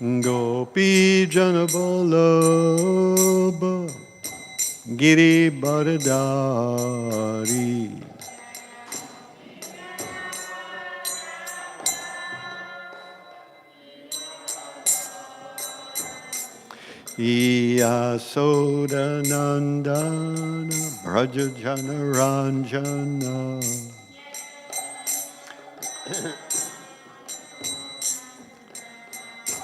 Gopi Janaballabha Giri Baradari Yasoda Nandana Braja Jana Ranjana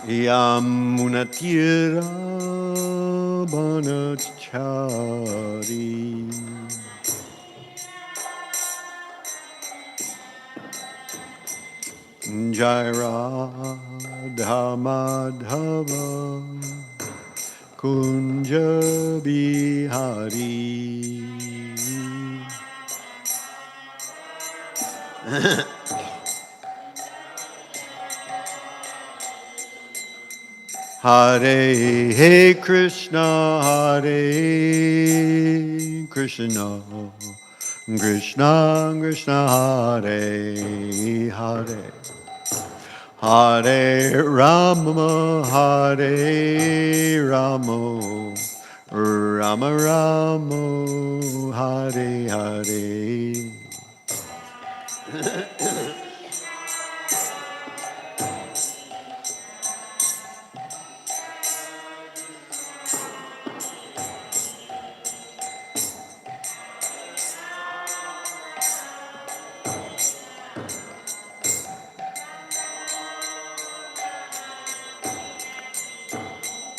Yamunatira Banachari Jai Radha Madhava Kunja Bihari Hare Krishna Hare Krishna Krishna Krishna Hare Hare Hare Rama Hare Rama Rama Rama Hare Hare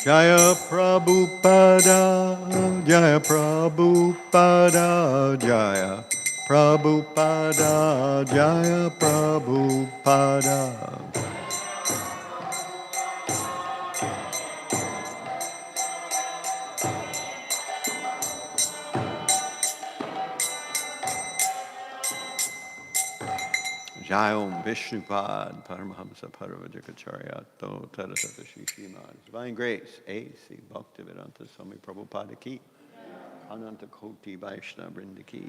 Jaya Prabhupada, Jaya Prabhupada, Jaya Prabhupada, Jaya Prabhupada. Jai Om Vishnupad Paramahamsa Paravajakacharyato Tadasata Shri Śrimad. Divine Grace, A.C. Bhaktivedanta Swami Prabhupada Ki, Ananta Koti Vaishnava Vrinda Ki,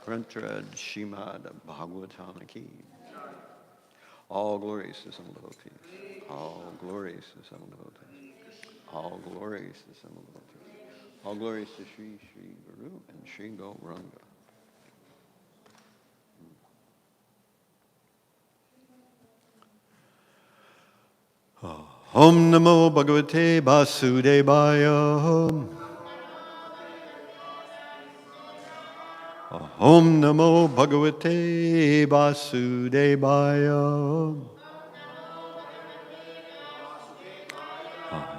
Grantaraj Śrimad Bhāgavatam Ki. All glories to some devotees. All glories to some devotees. All glories to some devotees. All glories to Sri Sri Guru and Sri Gauranga. Om Namo Bhagavate Vasudevaya. Om Namo Bhagavate Vasudevaya.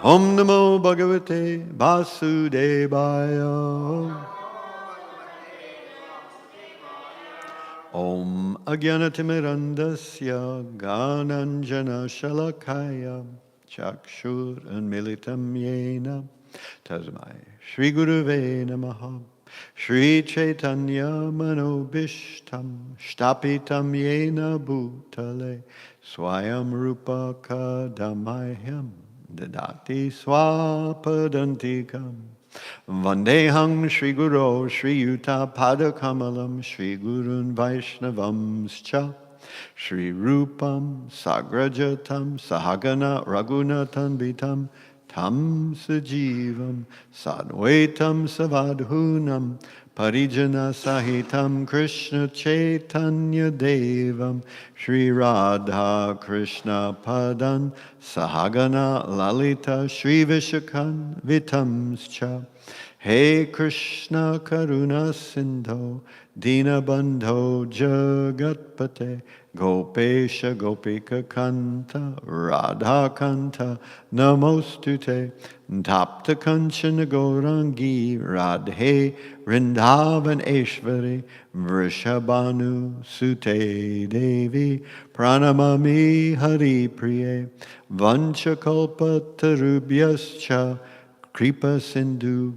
Om Namo Bhagavate Vasudevaya. Om Ajnanatimirandasya Gananjana Shalakaya Chakshur Anmilitam Yena Tasmai Shri Guruve Namaha Shri Chaitanya Manobishtam Shtapitam Yena Bhutale Swayam Rupa Kadamahyam Dadati Swapadantikam Vandeham Shri Guru Shri Yuta Padakamalam Shri Gurun Vaishnavamscha Shri Rupam Sagrajatam Sahagana Raghunathan Vitam Tam Sajivam Sadvaitam Savadhunam Parijana Sahitam Krishna Chaitanya Devam Shri Radha Krishna Padan Sahagana Lalita Shri Vishakan Vitamscha He Krishna Karuna Sindho Dinabandho Jagatpate Gopesha Gopika Kanta Radha Kanta Namostute Tapta Kanchana Gaurangi Radhe Vrindavan Eshvari Vrishabhanu Sute Devi Pranamami Hari Priye Vanchakalpa Tarubhyascha Kripa Sindhu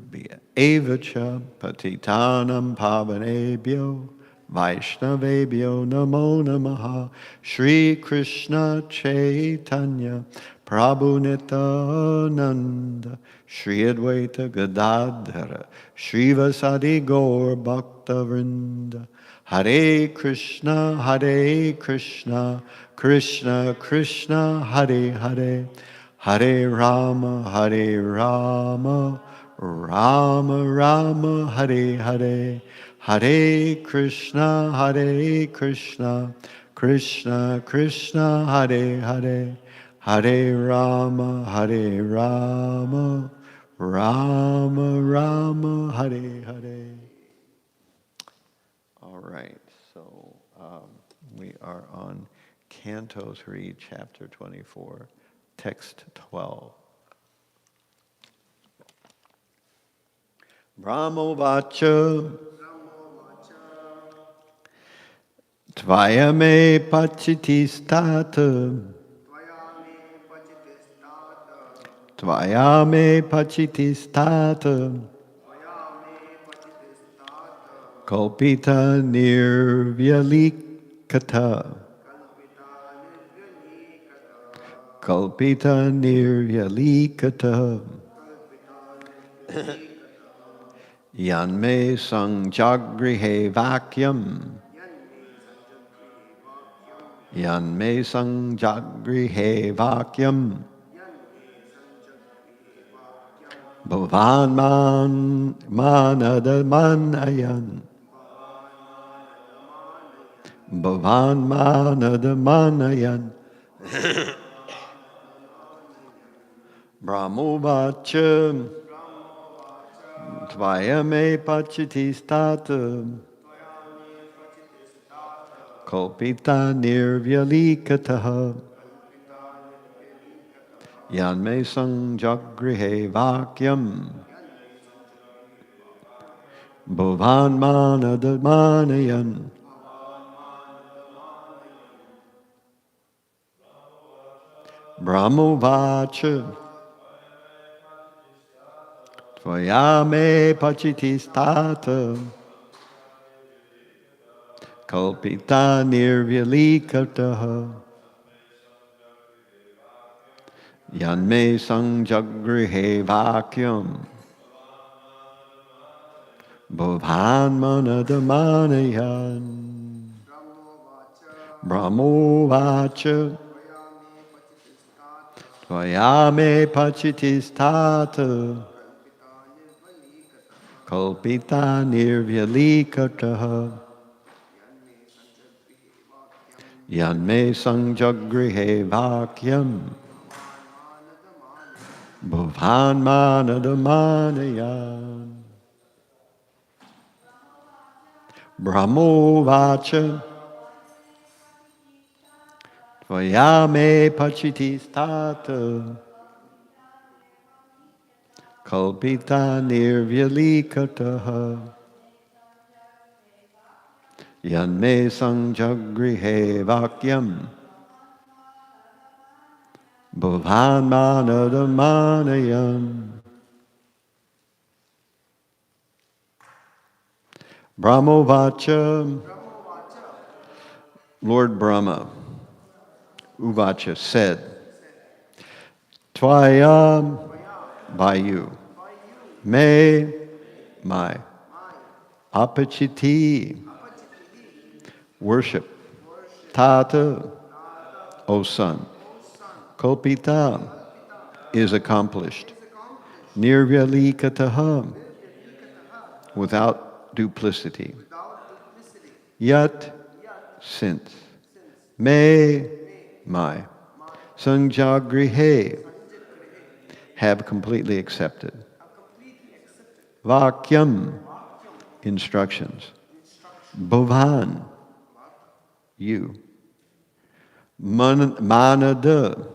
Evacha Patitanam Pavanebhyo Vaishnavebhyo Namo Namaha Shri Krishna Chaitanya Prabhu Nityananda Shri Advaita Gadadhara Shri Vasadi Gaur Bhakta Vrinda Hare Krishna Krishna Krishna Hare Hare Hare Rama, Hare Rama, Rama Rama, Hare Hare, Hare Krishna, Hare Krishna, Krishna Krishna, Hare Hare, Hare Rama, Hare Rama, Rama Rama, Hare Hare. All right, so we are on Canto 3, Chapter 24, Text 12. Brahmovacha Tvayame Pachitistata Tvayame Pachitistata Kalpita Nirvyalikata Kalpita Nirvyalikata Yanme Sangjagrihe Vakyam Yanme Sangjagrihe Vakyam Bhavan Manadamanayan Bhavan Manadamanayan Brahmovacha Tvayame Pachitistata Kalpita Nirvyalikataha Yanme Sangjagrihe Vakyam Bhavan Manadamanayan Brahmovacha Tvayame Pachitistata Kalpita Nirvyalikataha Yanme Sangjagrihe Vakyam Bhavan Manadamanayan Brahmovacha Tvayame Pachitistata Kalpita Nirvyalikataha Yanme Sangjagrihe Vakyam Bhavan Manadamanayan Brahmovacha Tvayame Pachitistata Kalpita Nirvyalikataha Yanme Sangjagrihe Vakyam Bhavan Manadamanayan Brahmovacha Lord Brahma Uvacha said Tvayam by you may my apachiti worship Tata O son Kalpita is accomplished Nirvyalikataha without duplicity Yat since may my Sangjagrihe have completely accepted Vakyam instructions Bhavan you Manada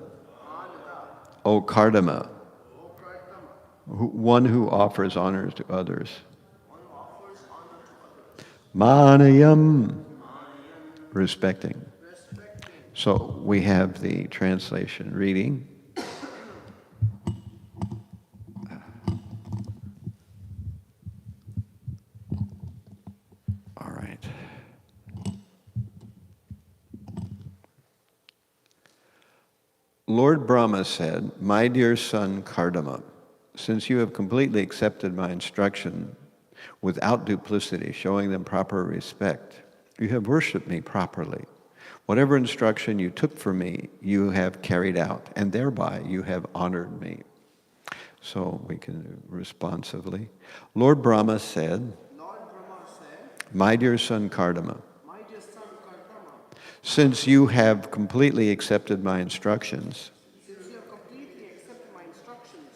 O Kardama one who offers honors to others Manayam respecting. So we have the translation reading. All right. Lord Brahma said, "My dear son Kardama, since you have completely accepted my instruction without duplicity, showing them proper respect, you have worshipped me properly. Whatever instruction you took from me, you have carried out, and thereby you have honored me. So we can do responsively. Lord Brahma said, my dear son Kardama, since you have completely accepted my instructions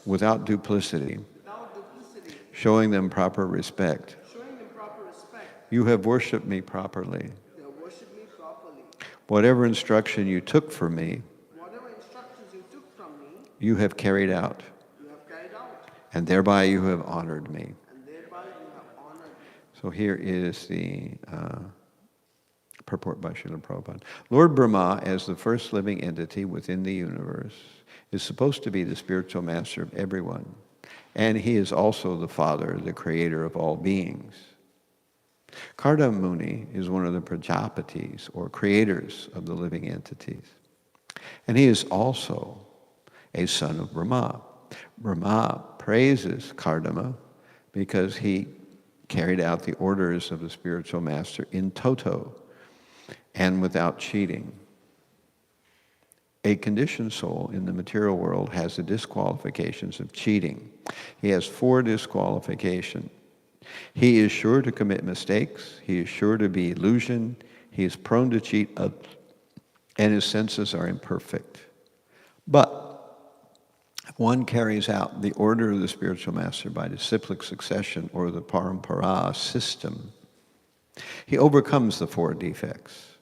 without duplicity, showing them proper respect, you have worshipped me properly. Whatever instruction you took from me, you have carried out, and thereby you have honored me. So here is the purport by Srila Prabhupada. Lord Brahma, as the first living entity within the universe, is supposed to be the spiritual master of everyone, and he is also the father, the creator of all beings. Kardama Muni is one of the Prajapatis, or creators of the living entities. And he is also a son of Brahma. Brahma praises Kardama because he carried out the orders of the spiritual master in toto and without cheating. A conditioned soul in the material world has the disqualifications of cheating. He has 4 disqualifications. He is sure to commit mistakes. He is sure to be illusioned. He is prone to cheat, and his senses are imperfect. But if one carries out the order of the spiritual master by disciplic succession or the parampara system, he overcomes the 4 defects.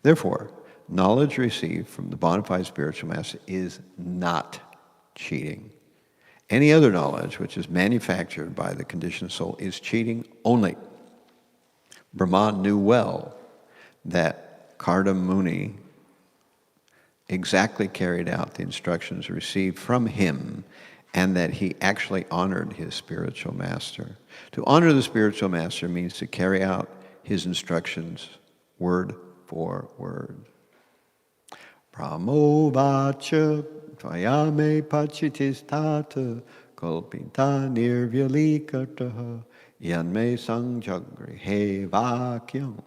Therefore, knowledge received from the bona fide spiritual master is not cheating. Any other knowledge which is manufactured by the conditioned soul is cheating only. Brahma knew well that Kardama Muni exactly carried out the instructions received from him, and that he actually honored his spiritual master. To honor the spiritual master means to carry out his instructions word for word. Brahmo vacha tvayame pachitistata kalpita nirvyalikataha yanme sangjagrihe vakyam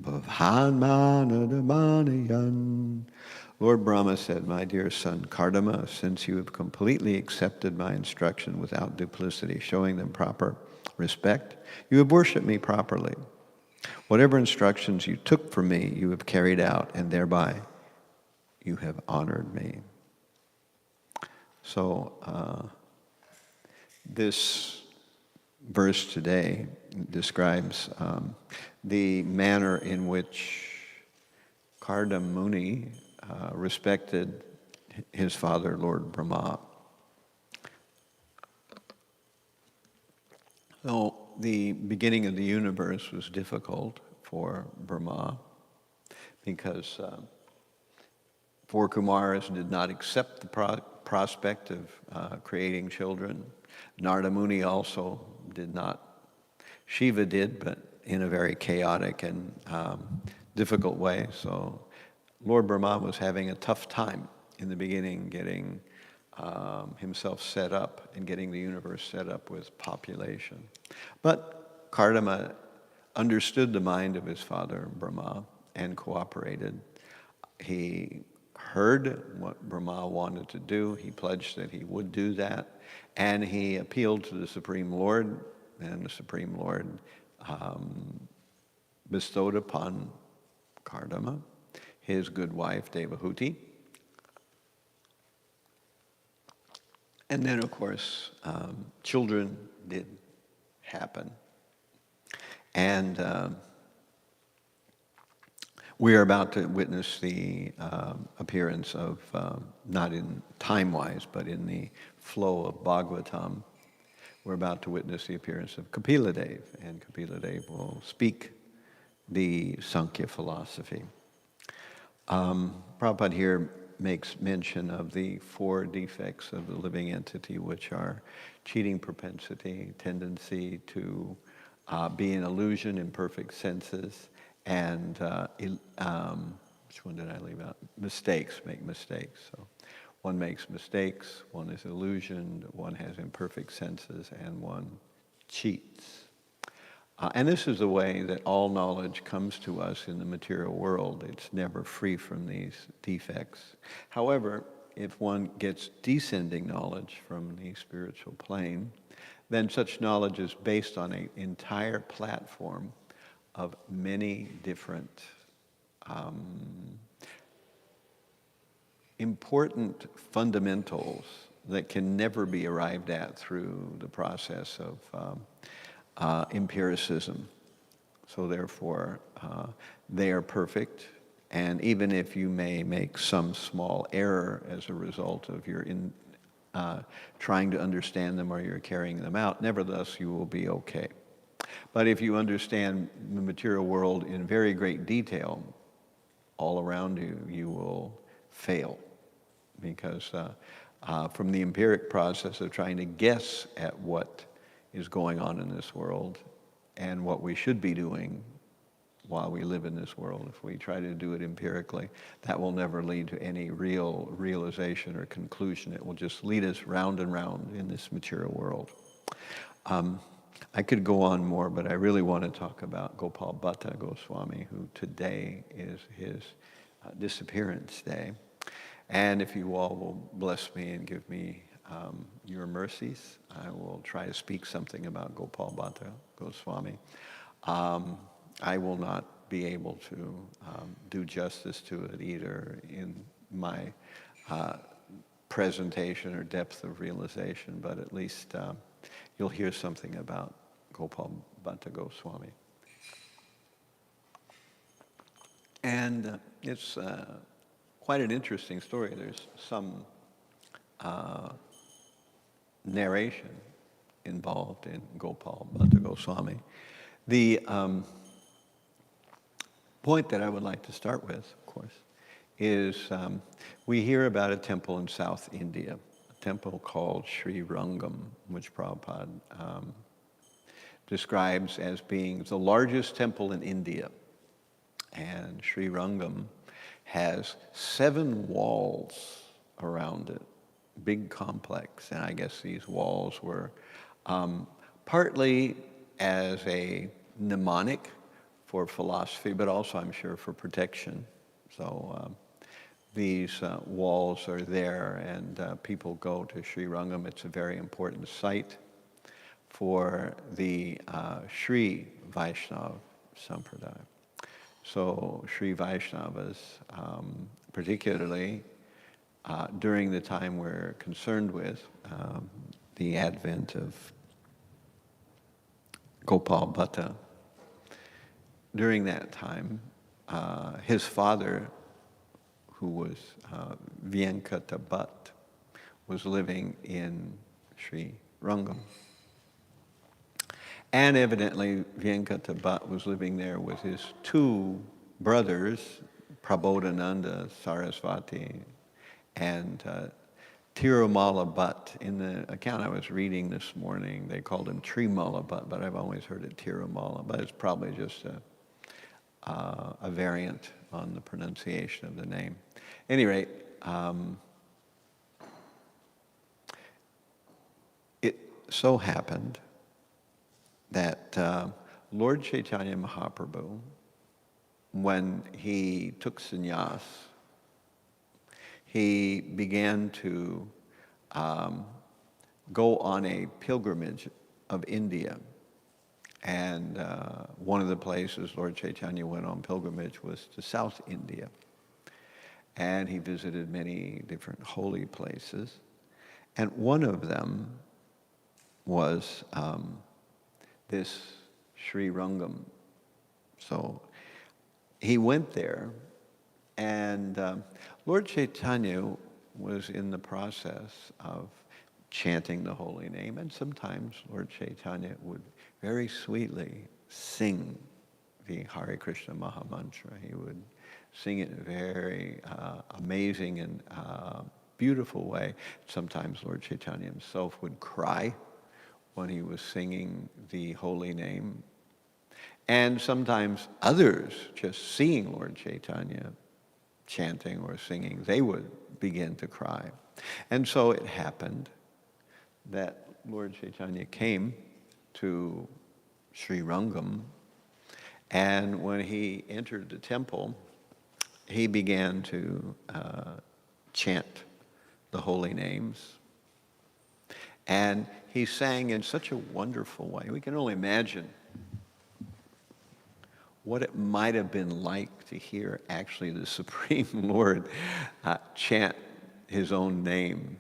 bhavanmanadamanayan. Lord Brahma said, my dear son Kardama, since you have completely accepted my instruction without duplicity, showing them proper respect, you have worshipped me properly. Whatever instructions you took from me, you have carried out, and thereby you have honored me. So this verse today describes the manner in which Kardama Muni respected his father, Lord Brahma. So the beginning of the universe was difficult for Brahma because 4 Kumaras did not accept the prospect of creating children. Narada Muni also did not. Shiva did, but in a very chaotic and difficult way. So Lord Brahma was having a tough time in the beginning getting himself set up and getting the universe set up with population. But Kardama understood the mind of his father, Brahma, and cooperated. He heard what Brahma wanted to do. He pledged that he would do that. And he appealed to the Supreme Lord, and the Supreme Lord bestowed upon Kardama his good wife, Devahuti. And then, of course, children did happen. And we are about to witness the appearance of, not in time-wise, but in the flow of Bhāgavatam, we're about to witness the appearance of Kapila Dev, and Kapila Dev will speak the Sankhya philosophy. Prabhupada here makes mention of the 4 defects of the living entity, which are cheating propensity, tendency to be an illusion, imperfect senses, and which one did I leave out? Mistakes, make mistakes. So one makes mistakes, one is illusioned, one has imperfect senses, and one cheats. And this is the way that all knowledge comes to us in the material world. It's never free from these defects. However, if one gets descending knowledge from the spiritual plane, then such knowledge is based on an entire platform of many different important fundamentals that can never be arrived at through the process of empiricism. So therefore, they are perfect, and even if you may make some small error as a result of your trying to understand them or you're carrying them out, nevertheless you will be okay. But if you understand the material world in very great detail, all around you, you will fail. Because from the empiric process of trying to guess at what is going on in this world and what we should be doing while we live in this world, if we try to do it empirically, that will never lead to any real realization or conclusion. It will just lead us round and round in this material world. I could go on more, but I really want to talk about Gopal Bhatta Goswami, who today is his disappearance day. And if you all will bless me and give me your mercies, I will try to speak something about Gopal Bhatta Goswami. I will not be able to do justice to it either in my presentation or depth of realization, but at least you'll hear something about Gopal Bhatta Goswami. And it's quite an interesting story. There's some narration involved in Gopal Bhatta Goswami. The point that I would like to start with, of course, is we hear about a temple in South India, a temple called Sri Rangam, which Prabhupada describes as being the largest temple in India. And Sri Rangam has 7 walls around it, big complex. And I guess these walls were partly as a mnemonic for philosophy, but also, I'm sure, for protection. So these walls are there, and people go to Sri Rangam. It's a very important site for the Sri Vaishnava Sampradaya. So Sri Vaishnavas, particularly during the time we're concerned with, the advent of Gopal Bhatta, during that time, his father, who was Venkata Bhatt, was living in Sri Rangam. And evidently, Venkata Bhatt was living there with his 2 brothers, Prabodhananda Sarasvati and Tirumala Bhatt. In the account I was reading this morning, they called him Trimala Bhatt, but I've always heard it Tirumala, but it's probably just a variant on the pronunciation of the name. At any rate, it so happened that Lord Chaitanya Mahaprabhu, when he took sannyas, he began to go on a pilgrimage of India. And one of the places Lord Chaitanya went on pilgrimage was to South India. And he visited many different holy places. And one of them was this Sri Rangam. So he went there, and Lord Chaitanya was in the process of chanting the holy name, and sometimes Lord Chaitanya would very sweetly sing the Hare Krishna Mahamantra. He would sing it in a very amazing and beautiful way. Sometimes Lord Chaitanya himself would cry when he was singing the holy name. And sometimes others, just seeing Lord Chaitanya chanting or singing, they would begin to cry. And so it happened that Lord Chaitanya came to Srirangam. And when he entered the temple, he began to chant the holy names. And he sang in such a wonderful way. We can only imagine what it might have been like to hear actually the Supreme Lord chant his own name.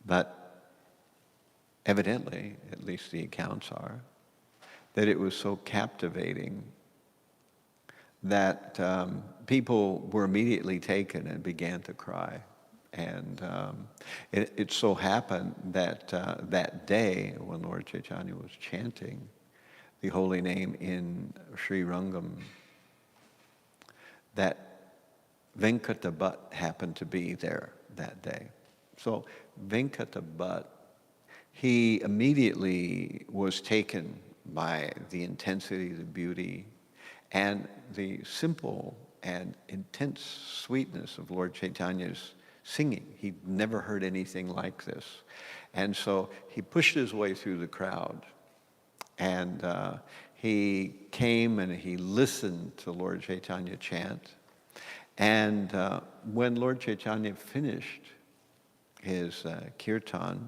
But evidently, at least the accounts are, that it was so captivating that people were immediately taken and began to cry. And it so happened that that day when Lord Chaitanya was chanting the holy name in Srirangam, that Venkata Bhatt happened to be there that day. So Venkata Bhatt, he immediately was taken by the intensity, the beauty, and the simple and intense sweetness of Lord Chaitanya's singing. He'd never heard anything like this. And so he pushed his way through the crowd, and he came and he listened to Lord Chaitanya chant. And when Lord Chaitanya finished his kirtan,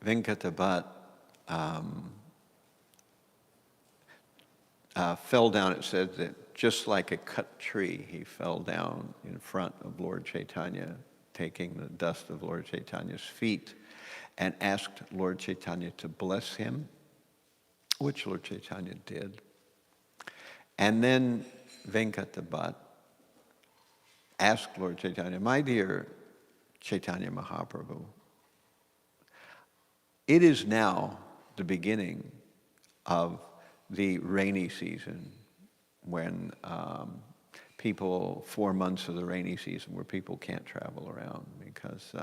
Venkata Bhatt fell down. It said that just like a cut tree, he fell down in front of Lord Chaitanya, taking the dust of Lord Chaitanya's feet, and asked Lord Chaitanya to bless him, which Lord Chaitanya did. And then Venkata Bhatt asked Lord Chaitanya, "My dear Chaitanya Mahaprabhu, it is now the beginning of the rainy season, when people, 4 months of the rainy season where people can't travel around because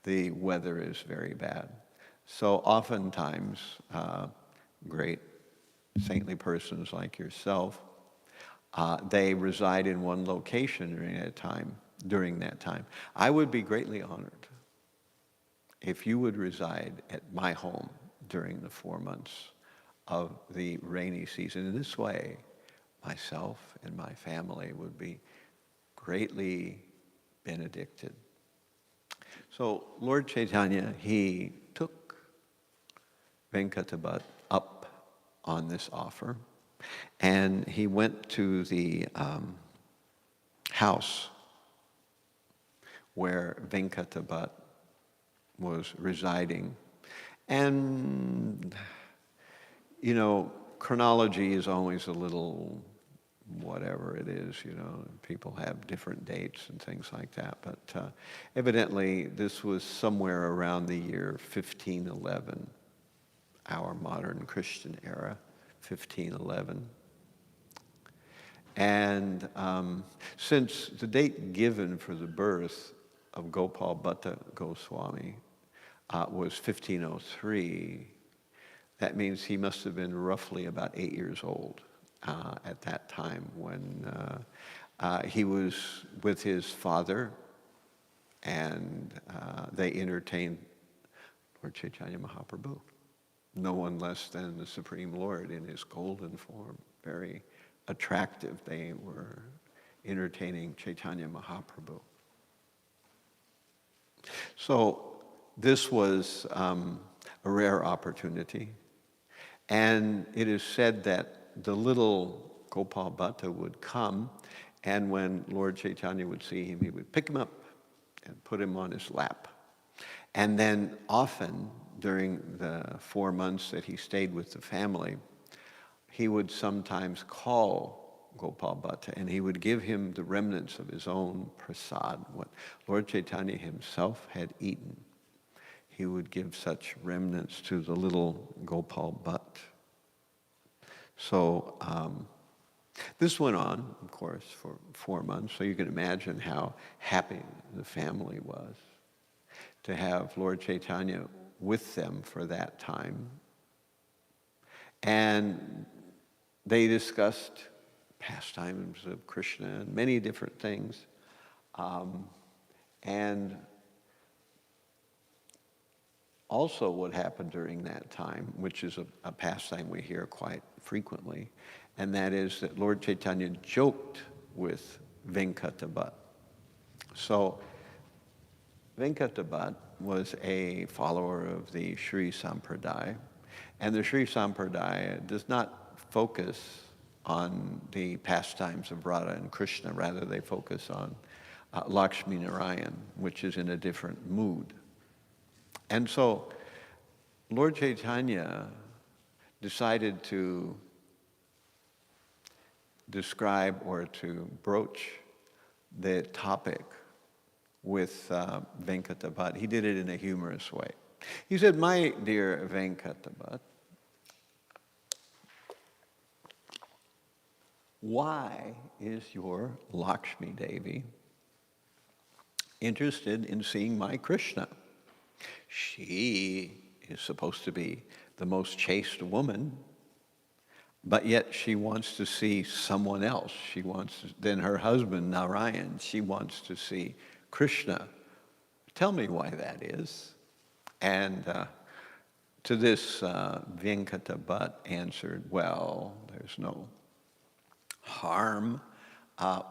the weather is very bad. So oftentimes, great saintly persons like yourself, they reside in one location during that time. I would be greatly honored if you would reside at my home during the 4 months of the rainy season. In this way, myself and my family would be greatly benedicted." So Lord Chaitanya, he took Venkata Bhatt up on this offer, and he went to the house where Venkata Bhatt was residing. And, you know, chronology is always a little whatever it is, you know. People have different dates and things like that. But evidently, this was somewhere around the year 1511, our modern Christian era, 1511. And since the date given for the birth of Gopal Bhatta Goswami was 1503, that means he must have been roughly about 8 years old at that time when he was with his father, and they entertained Lord Chaitanya Mahaprabhu, no one less than the Supreme Lord in his golden form. Very attractive. They were entertaining Chaitanya Mahaprabhu. So this was a rare opportunity. And it is said that the little Gopal Bhatta would come, and when Lord Chaitanya would see him, he would pick him up and put him on his lap. And then often during the 4 months that he stayed with the family, he would sometimes call Gopal Bhatta, and he would give him the remnants of his own prasad, what Lord Chaitanya himself had eaten. He would give such remnants to the little Gopal Bhatt. So this went on, of course, for 4 months. So you can imagine how happy the family was to have Lord Chaitanya with them for that time. And they discussed pastimes of Krishna and many different things. And also what happened during that time, which is a pastime we hear quite frequently, and that is that Lord Chaitanya joked with Venkata. So Venkata was a follower of the Sri Sampradaya, and the Sri Sampradaya does not focus on the pastimes of Radha and Krishna. Rather, they focus on Lakshmi Narayan, which is in a different mood. And so Lord Chaitanya decided to describe or to broach the topic with Venkata. He did it in a humorous way. He said, "My dear Venkata, why is your Lakshmi Devi interested in seeing my Krishna? She is supposed to be the most chaste woman, but yet she wants to see someone else. Then her husband, Narayan, she wants to see Krishna. Tell me why that is." And to this, Venkata Bhatt answered, "Well, there's no harm.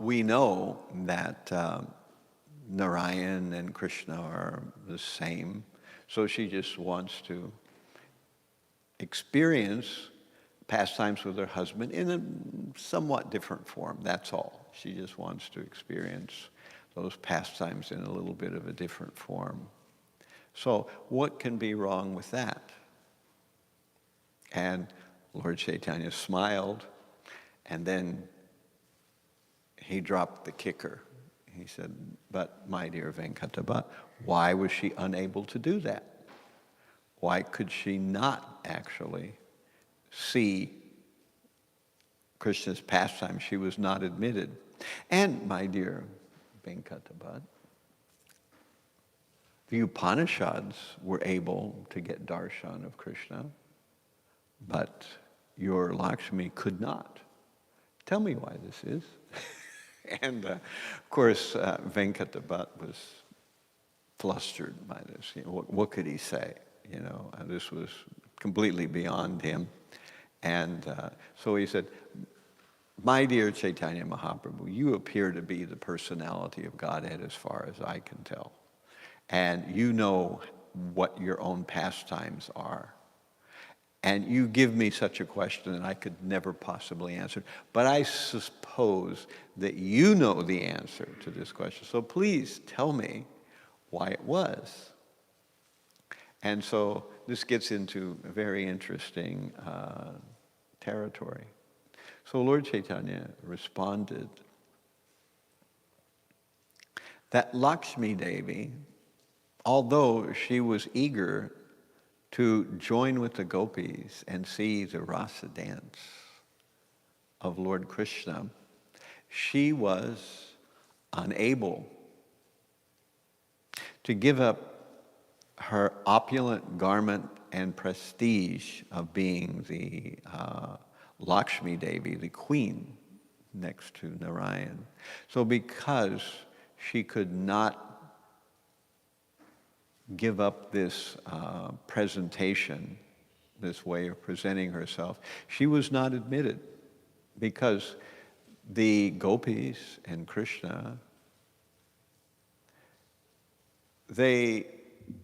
We know that Narayan and Krishna are the same, so she just wants to experience pastimes with her husband in a somewhat different form. That's all. She just wants to experience those pastimes in a little bit of a different form. So what can be wrong with that?" And Lord Chaitanya smiled, and then he dropped the kicker. He said, "But my dear Venkata, why was she unable to do that? Why could she not actually see Krishna's pastime? She was not admitted. And my dear Venkata, the Upanishads were able to get darshan of Krishna, but your Lakshmi could not. Tell me why this is." And of course, Venkata was flustered by this. What could he say? This was completely beyond him. And so he said, "My dear Chaitanya Mahaprabhu, you appear to be the personality of Godhead as far as I can tell. And you know what your own pastimes are. And you give me such a question that I could never possibly answer. But I suppose that you know the answer to this question. So please tell me why it was." And so this gets into a very interesting territory. So Lord Chaitanya responded that Lakshmi Devi, although she was eager to join with the gopis and see the rasa dance of Lord Krishna, she was unable to give up her opulent garment and prestige of being the Lakshmi Devi, the queen, next to Narayan. So because she could not give up this presentation, this way of presenting herself, she was not admitted, because the gopis and Krishna, they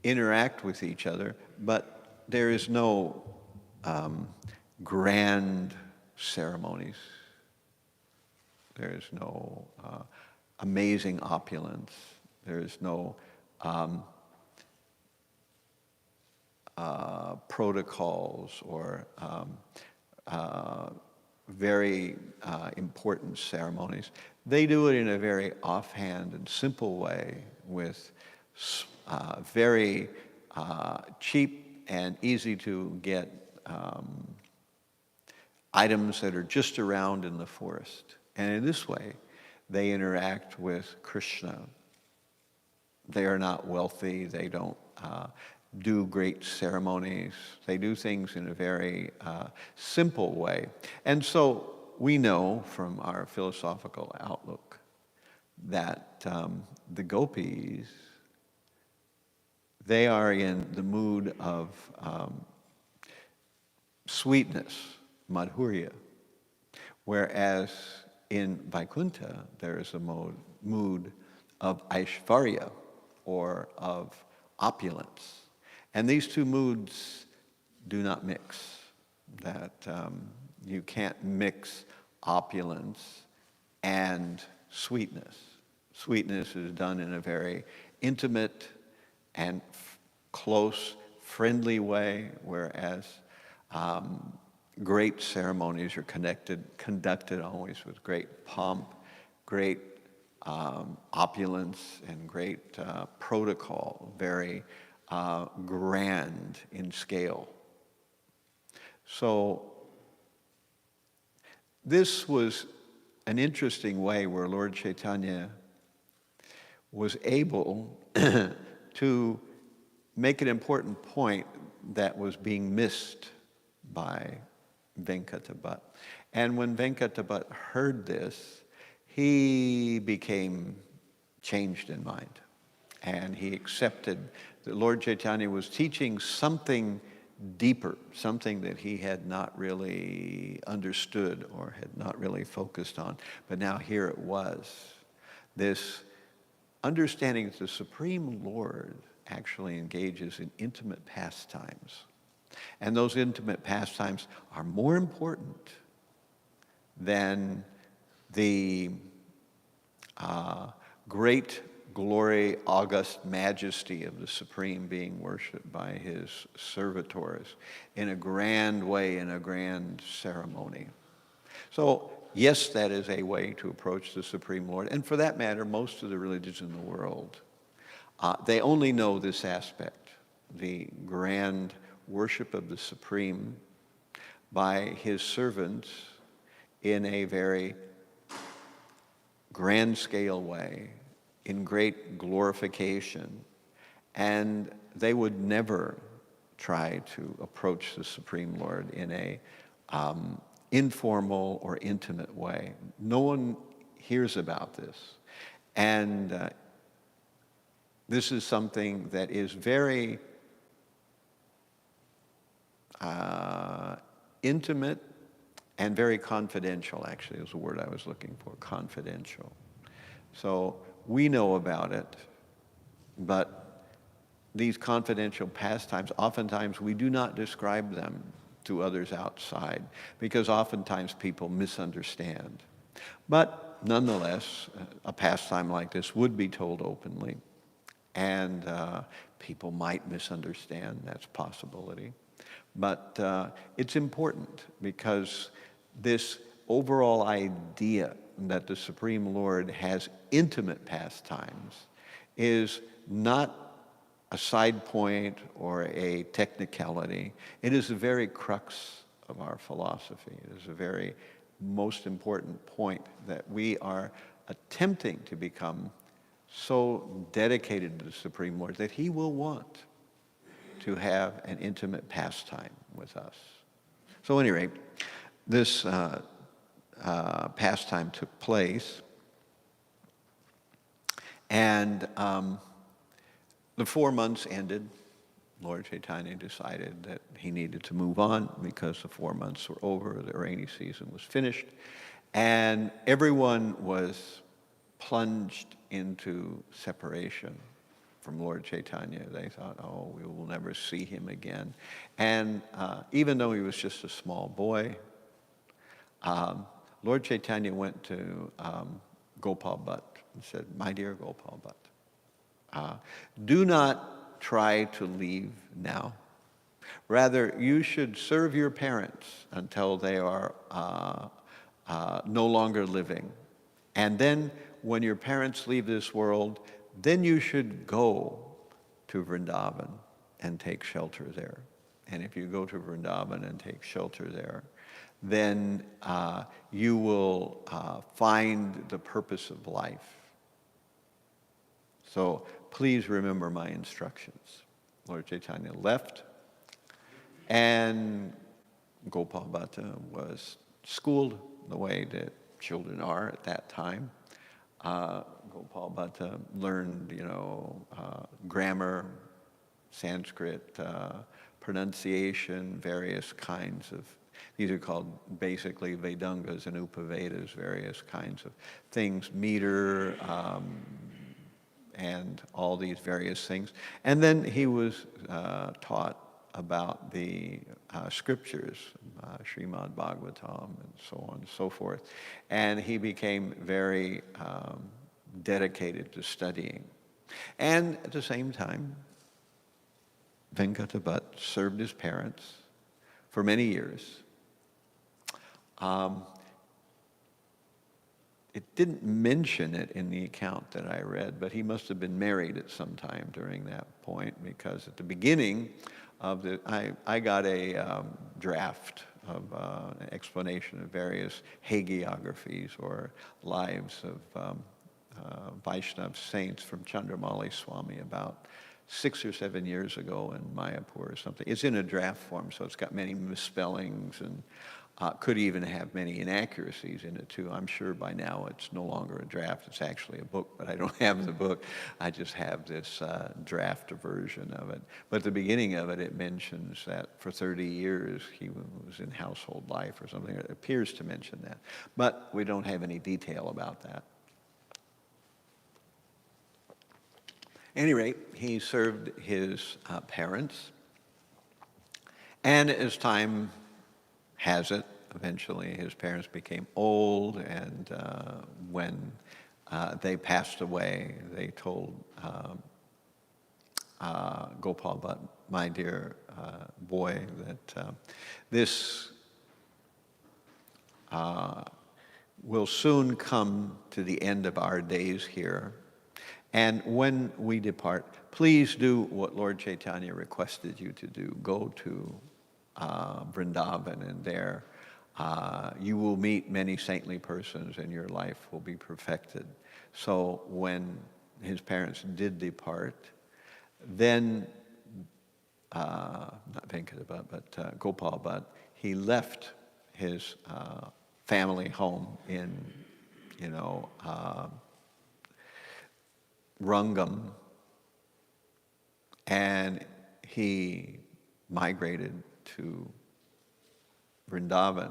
interact with each other, but there is no grand ceremonies. There is no amazing opulence. There is no protocols or very important ceremonies. They do it in a very offhand and simple way with very cheap and easy to get items that are just around in the forest. And in this way, they interact with Krishna. They are not wealthy. They don't do great ceremonies. They do things in a very simple way. And so we know from our philosophical outlook that the gopis, they are in the mood of sweetness, madhurya, whereas in Vaikuntha there is a mood of aishvarya, or of opulence. And these two moods do not mix. That you can't mix opulence and sweetness. Sweetness is done in a very intimate and close, friendly way, whereas great ceremonies are conducted always with great pomp, great opulence, and great protocol, very grand in scale. So this was an interesting way where Lord Chaitanya was able to make an important point that was being missed by Venkata. And when Venkata heard this, he became changed in mind. And he accepted that Lord Chaitanya was teaching something deeper, something that he had not really understood or had not really focused on. But now here it was. This understanding that the Supreme Lord actually engages in intimate pastimes. And those intimate pastimes are more important than the great glory, august majesty of the Supreme being worshipped by his servitors in a grand way, in a grand ceremony. So, yes, that is a way to approach the Supreme Lord. And for that matter, most of the religions in the world, they only know this aspect, the grand worship of the Supreme by his servants in a very grand scale way, in great glorification, and they would never try to approach the Supreme Lord in a informal or intimate way. No one hears about this. And this is something that is very intimate and very confidential, actually, is the word I was looking for, confidential. So we know about it, but these confidential pastimes, oftentimes we do not describe them to others outside, because oftentimes people misunderstand. But nonetheless, a pastime like this would be told openly, and people might misunderstand. That's a possibility. But it's important, because this overall idea that the Supreme Lord has intimate pastimes is not a side point or a technicality. It is the very crux of our philosophy. It is a very most important point, that we are attempting to become so dedicated to the Supreme Lord that he will want to have an intimate pastime with us. So at any rate, this pastime took place, and the 4 months ended. Lord Chaitanya decided that he needed to move on because the 4 months were over, the rainy season was finished, and everyone was plunged into separation from Lord Chaitanya. They thought, oh, we will never see him again. And even though he was just a small boy, Lord Chaitanya went to Gopal Bhatt and said, my dear Gopal Bhatt, do not try to leave now. Rather, you should serve your parents until they are no longer living. And then when your parents leave this world, then you should go to Vrindavan and take shelter there. And if you go to Vrindavan and take shelter there, then you will find the purpose of life. So please remember my instructions. Lord Chaitanya left, and Gopal Bhatta was schooled the way that children are at that time. Gopal Bhatta learned, grammar, Sanskrit pronunciation, various kinds of, these are called basically Vedangas and Upavedas, various kinds of things, meter, and all these various things. And then he was taught about the scriptures, Śrimad Bhāgavatam, and so on and so forth. And he became very dedicated to studying. And at the same time, Venkata Bhatt served his parents for many years. It didn't mention it in the account that I read, but he must have been married at some time during that point, because at the beginning of the, I got a draft of an explanation of various hagiographies or lives of Vaishnava saints from Chandrasekhara Swami about 6 or 7 years ago in Mayapur or something. It's in a draft form, so it's got many misspellings and could even have many inaccuracies in it too. I'm sure by now it's no longer a draft, it's actually a book, but I don't have the book. I just have this draft version of it. But at the beginning of it, it mentions that for 30 years he was in household life or something. It appears to mention that. But we don't have any detail about that. At any rate, he served his parents, and as time has it, eventually his parents became old, and when they passed away, they told Gopal Bhatt, my dear boy, that this will soon come to the end of our days here. And when we depart, please do what Lord Chaitanya requested you to do. Go to Vrindavan, and there you will meet many saintly persons and your life will be perfected. So when his parents did depart, then, not Venkata Bhatt, but Gopal Bhatt, he left his family home in, Rangam, and he migrated to Vrindavan.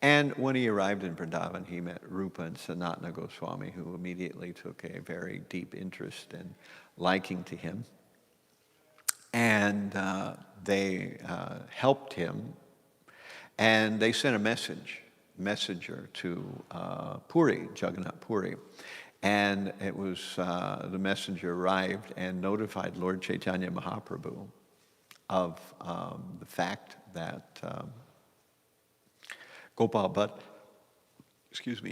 And when he arrived in Vrindavan, he met Rupa and Sanatana Goswami, who immediately took a very deep interest and liking to him. And they helped him, and they sent a messenger to Puri, Jagannath Puri. And it was, the messenger arrived and notified Lord Chaitanya Mahaprabhu of the fact that Gopal Bhatt,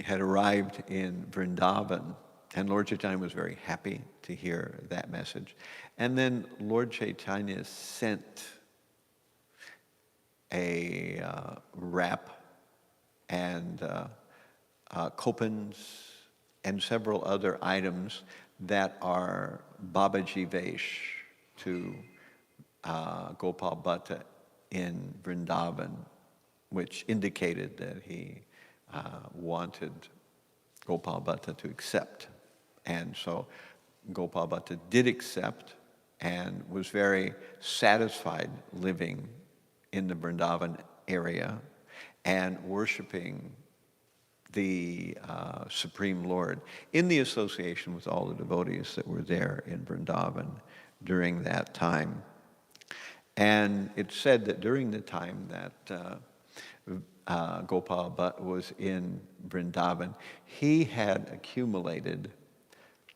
had arrived in Vrindavan. And Lord Chaitanya was very happy to hear that message. And then Lord Chaitanya sent a wrap and kopans and several other items that are Babaji Vesh to Gopal Bhatta in Vrindavan, which indicated that he wanted Gopal Bhatta to accept. And so Gopal Bhatta did accept and was very satisfied living in the Vrindavan area and worshiping the Supreme Lord in the association with all the devotees that were there in Vrindavan during that time. And it's said that during the time that Gopal Bhatt was in Vrindavan, he had accumulated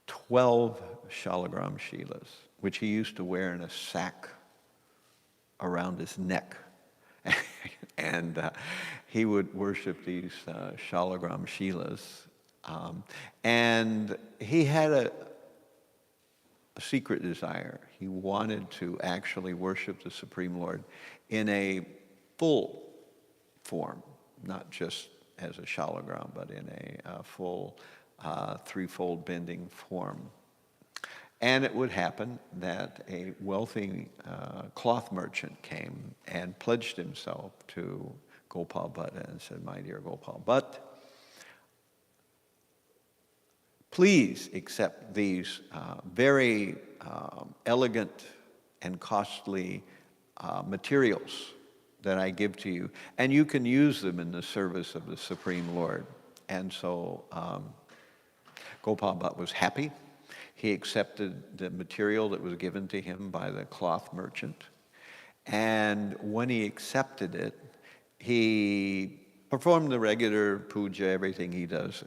12 shalagram shilas, which he used to wear in a sack around his neck. And he would worship these shalagram shilas. And he had a secret desire. He wanted to actually worship the Supreme Lord in a full form, not just as a shalagram, but in a full threefold bending form. And it would happen that a wealthy cloth merchant came and pledged himself to Gopal Bhatt and said, "My dear Gopal Bhatt, please accept these very elegant and costly materials that I give to you, and you can use them in the service of the Supreme Lord. And so Gopal Bhatt was happy. He accepted the material that was given to him by the cloth merchant. And when he accepted it, he performed the regular puja, everything he does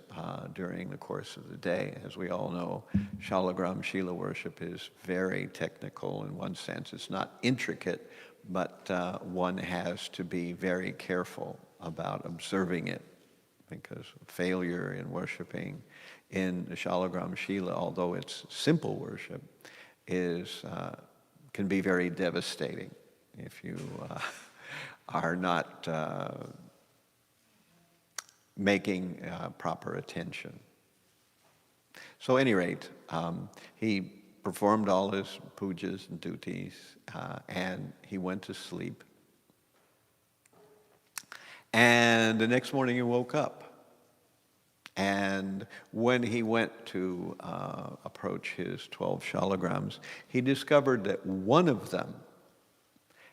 during the course of the day. As we all know, Shalagram Shila worship is very technical in one sense. It's not intricate, but one has to be very careful about observing it, because failure in worshiping in the Shalagram Shila, although it's simple worship, can be very devastating if you are not making proper attention. So at any rate, he performed all his pujas and duties, and he went to sleep. And the next morning he woke up. And when he went to approach his 12 shalagrams, he discovered that one of them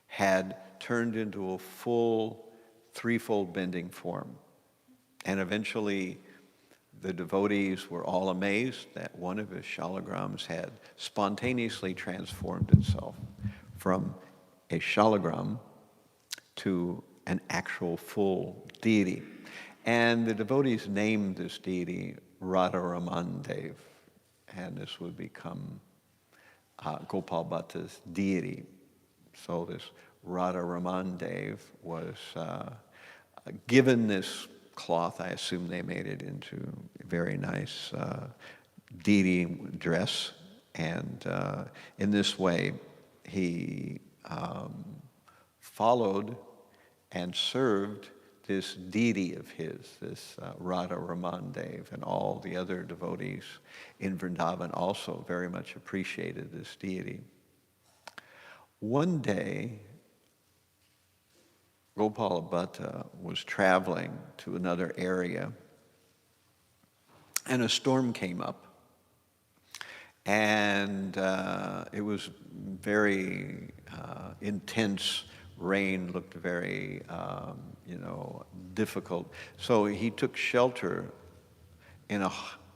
had turned into a full threefold bending form. And eventually the devotees were all amazed that one of his shalagrams had spontaneously transformed itself from a shalagram to an actual full deity. And the devotees named this deity Radharaman Dev, and this would become Gopal Bhatta's deity. So this Radharaman Dev was given this cloth. I assume they made it into a very nice deity dress, and in this way he followed and served this deity of his, this Radharaman Dev, and all the other devotees in Vrindavan also very much appreciated this deity. One day, Gopala Bhatta was traveling to another area, and a storm came up. And it was very intense. Rain looked very, difficult. So he took shelter in a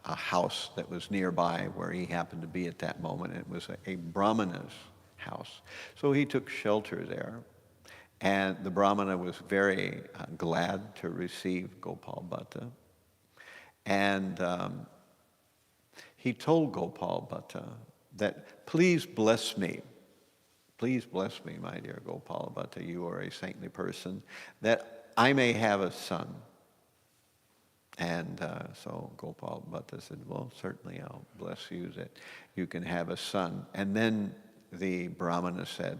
house that was nearby where he happened to be at that moment. It was a Brahmana's house. So he took shelter there. And the Brahmana was very glad to receive Gopal Bhatta. And he told Gopal Bhatta that, please bless me, my dear Gopal Bhatta, you are a saintly person, that I may have a son. And so Gopal Bhatta said, well, certainly I'll bless you that you can have a son. And then the Brahmana said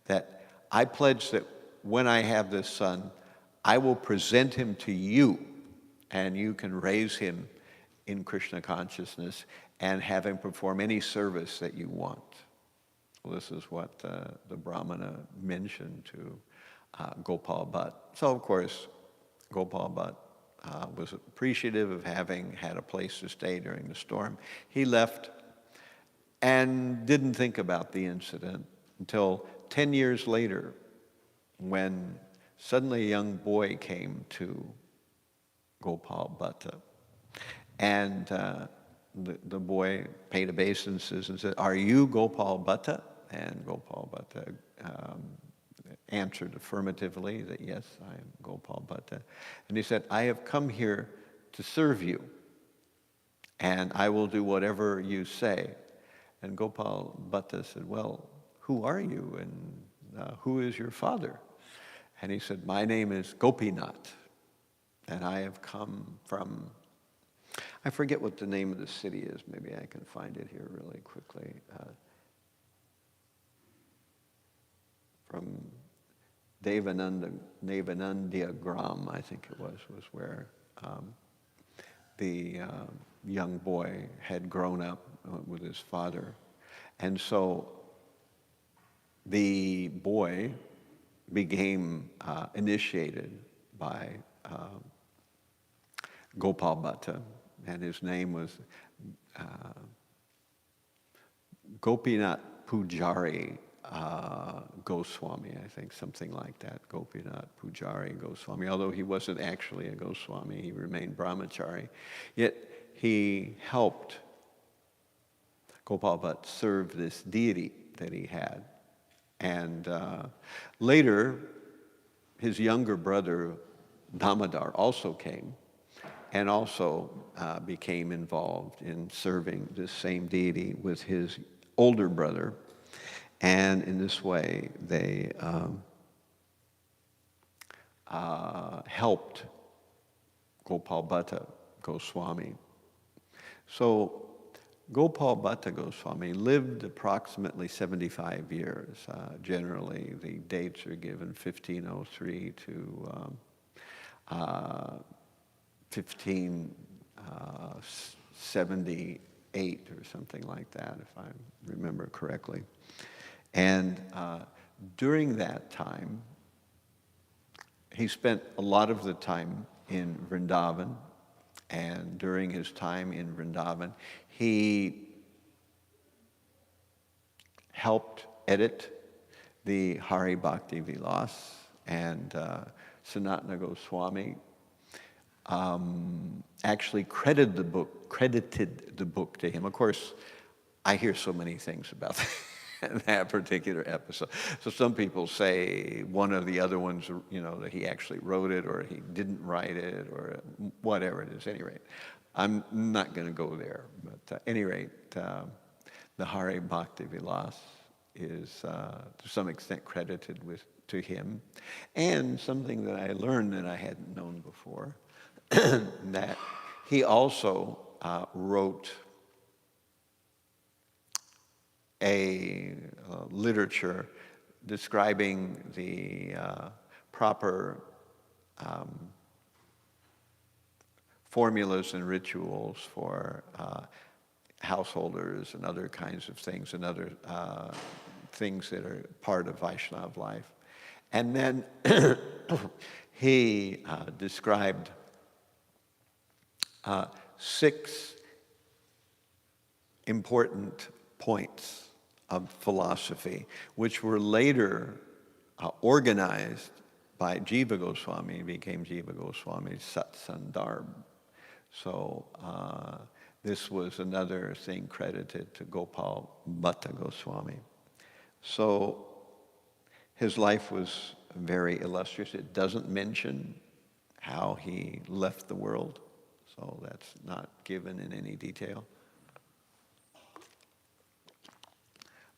that I pledge that when I have this son, I will present him to you, and you can raise him in Krishna consciousness and have him perform any service that you want. Well, this is what the Brahmana mentioned to Gopal Bhatt. So, of course, Gopal Bhatt was appreciative of having had a place to stay during the storm. He left and didn't think about the incident until 10 years later, when suddenly a young boy came to Gopal Bhatta. And the boy paid obeisances and said, are you Gopal Bhatta? And Gopal Bhatta answered affirmatively that, yes, I am Gopal Bhatta. And he said, I have come here to serve you, and I will do whatever you say. And Gopal Bhatta said, well, who are you, and who is your father? And he said, my name is Gopinath, and I have come from, I forget what the name of the city is. Maybe I can find it here really quickly. From Devanandia Gram, I think it was where the young boy had grown up with his father. And so the boy became initiated by Gopal Bhatta, and his name was Gopinath Pujari Goswami, I think, something like that. Gopinath Pujari Goswami. Although he wasn't actually a Goswami, he remained brahmachari. Yet he helped Gopal Bhatt serve this deity that he had. And later, his younger brother, Damodar, also came and also became involved in serving this same deity with his older brother. And in this way, they helped Gopal Bhatta Goswami. So Gopal Bhatta Goswami lived approximately 75 years. Generally, the dates are given 1503 to 1578 or something like that, if I remember correctly. And during that time, he spent a lot of the time in Vrindavan. And during his time in Vrindavan, he helped edit the Hari Bhakti Vilas, and Sanatana Goswami actually credited the book to him. Of course, I hear so many things about that particular episode. So some people say one of the other ones, that he actually wrote it, or he didn't write it, or whatever it is. At any rate, I'm not going to go there. But at any rate, the Hari Bhakti Vilas is to some extent credited to him. And something that I learned that I hadn't known before, that he also wrote a literature describing the proper formulas and rituals for householders and other kinds of things, and other things that are part of Vaishnava life. And then he described 6 important points of philosophy, which were later organized by Jiva Goswami. He became Jiva Goswami's Satsandarbh. So this was another thing credited to Gopal Bhatta Goswami. So his life was very illustrious. It doesn't mention how he left the world, so that's not given in any detail.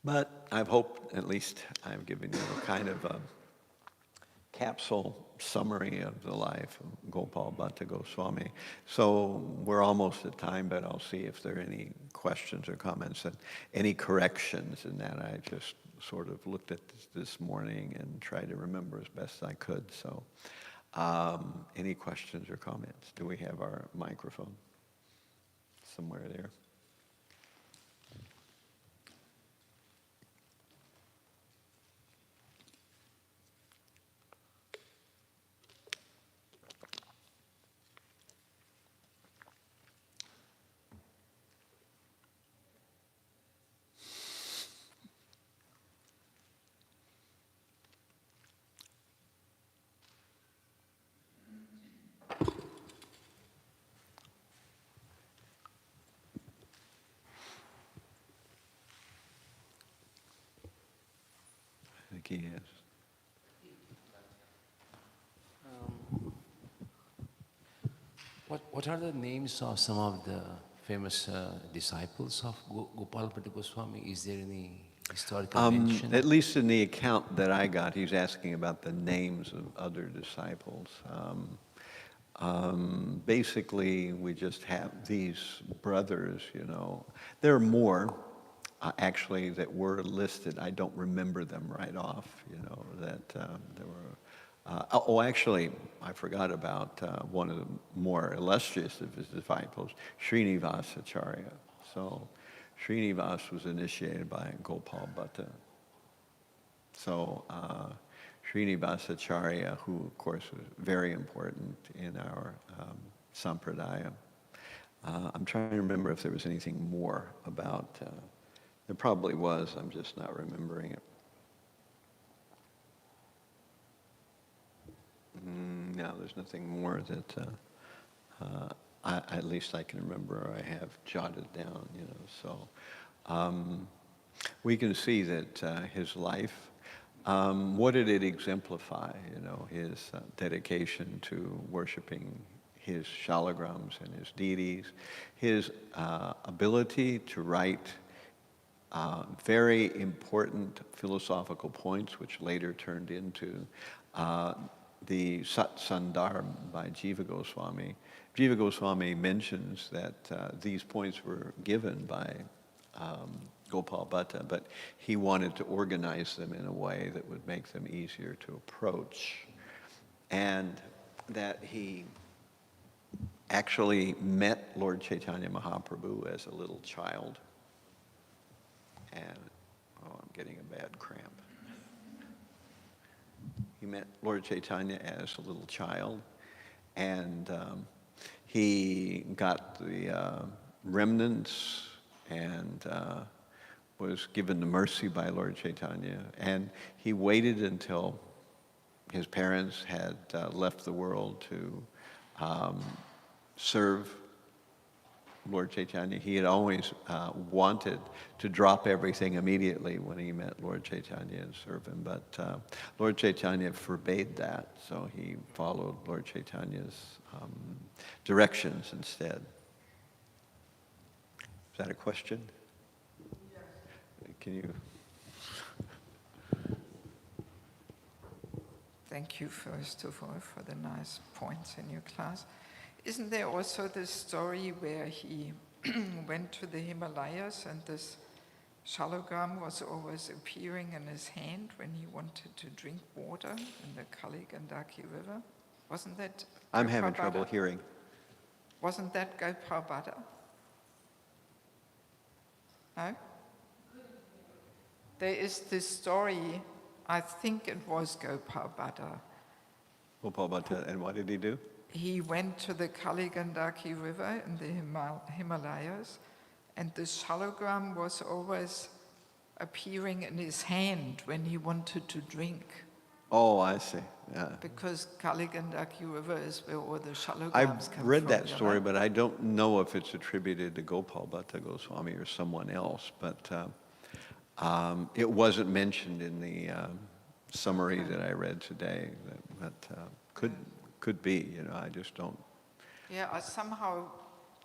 But I hope at least I've given you a kind of a capsule summary of the life of Gopal Bhatta Goswami. So we're almost at time, but I'll see if there are any questions or comments and any corrections in that. I just sort of looked at this morning and tried to remember as best I could. So any questions or comments? Do we have our microphone somewhere there? He is. What are the names of some of the famous disciples of Gopal Bhatta Goswami? Is there any historical mention? At least in the account that I got, he's asking about the names of other disciples. Basically, we just have these brothers, There are more. Actually, that were listed. I don't remember them right off, that there were. Actually, I forgot about one of the more illustrious of his disciples, Srinivasacharya. So Srinivas was initiated by Gopal Bhatta. So Srinivasacharya, who of course was very important in our sampradaya. I'm trying to remember if there was anything more about There probably was, I'm just not remembering it. No, there's nothing more that at least I can remember or I have jotted down, So we can see that his life, what did it exemplify? His dedication to worshiping his shalagrams and his deities, his ability to write very important philosophical points, which later turned into the Sat Sandar by Jiva Goswami. Jiva Goswami mentions that these points were given by Gopal Bhatta, but he wanted to organize them in a way that would make them easier to approach. And that he actually met Lord Chaitanya Mahaprabhu as a little child. And, I'm getting a bad cramp. He met Lord Chaitanya as a little child, and he got the remnants and was given the mercy by Lord Chaitanya. And he waited until his parents had left the world to serve Lord Chaitanya. He had always wanted to drop everything immediately when he met Lord Chaitanya and serve him, but Lord Chaitanya forbade that, so he followed Lord Chaitanya's directions instead. Is that a question? Yes. Can you? Thank you, first of all, for the nice points in your class. Isn't there also this story where he went to the Himalayas and this shalagram was always appearing in his hand when he wanted to drink water in the Kali Gandaki River? Wasn't that I'm having trouble hearing. Wasn't that Gopal Bhatta? No? There is this story, I think it was Gopal Bhatta. Gopal Bhatta, and what did he do? He went to the Kali Gandaki River in the Himalayas, and the shalagram was always appearing in his hand when he wanted to drink. Oh, I see. Yeah. Because Kali Gandaki River is where all the shalagrams I've come from. read that story, but I don't know if it's attributed to Gopal Bhatta Goswami or someone else. But it wasn't mentioned in the summary that I read today. But could be, I just don't. Yeah, I somehow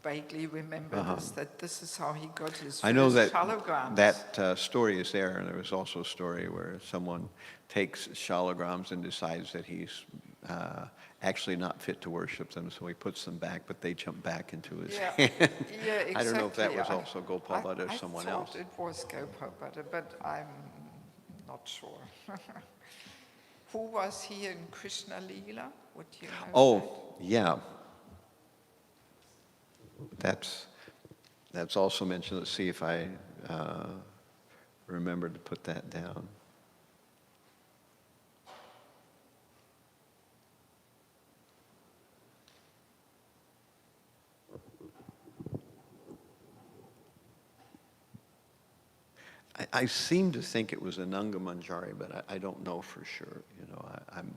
vaguely remember that this is how he got his I know first that shalagrams. that story is there, and there was also a story where someone takes shalagrams and decides that he's actually not fit to worship them, so he puts them back, but they jump back into his hand. Yeah, exactly. I don't know if that was also Gopal Bhatta or someone else. I thought it was Gopal Bhatta, but I'm not sure. Who was he in Krishna Leela? Would you know that? Yeah. That's also mentioned. Let's see if I remember to put that down. I seem to think it was Ananga Manjari, but I don't know for sure. I'm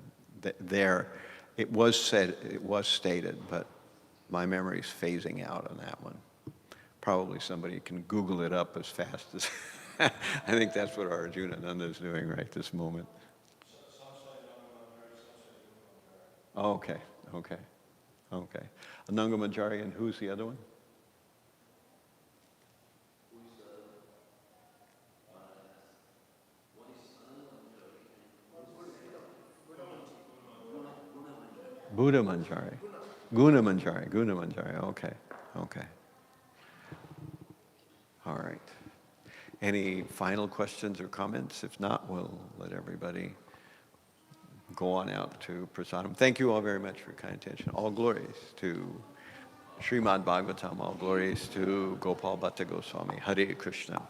there. It was stated, but my memory's phasing out on that one. Probably somebody can Google it up as fast as. I think that's what Arjuna Nanda is doing right this moment. Okay. Ananga Manjari, and who's the other one? Buddha Manjari. Guna Manjari. Okay. All right. Any final questions or comments? If not, we'll let everybody go on out to Prasadam. Thank you all very much for your kind attention. All glories to Śrimad Bhāgavatam. All glories to Gopal Bhatta Goswami. Hare Krishna.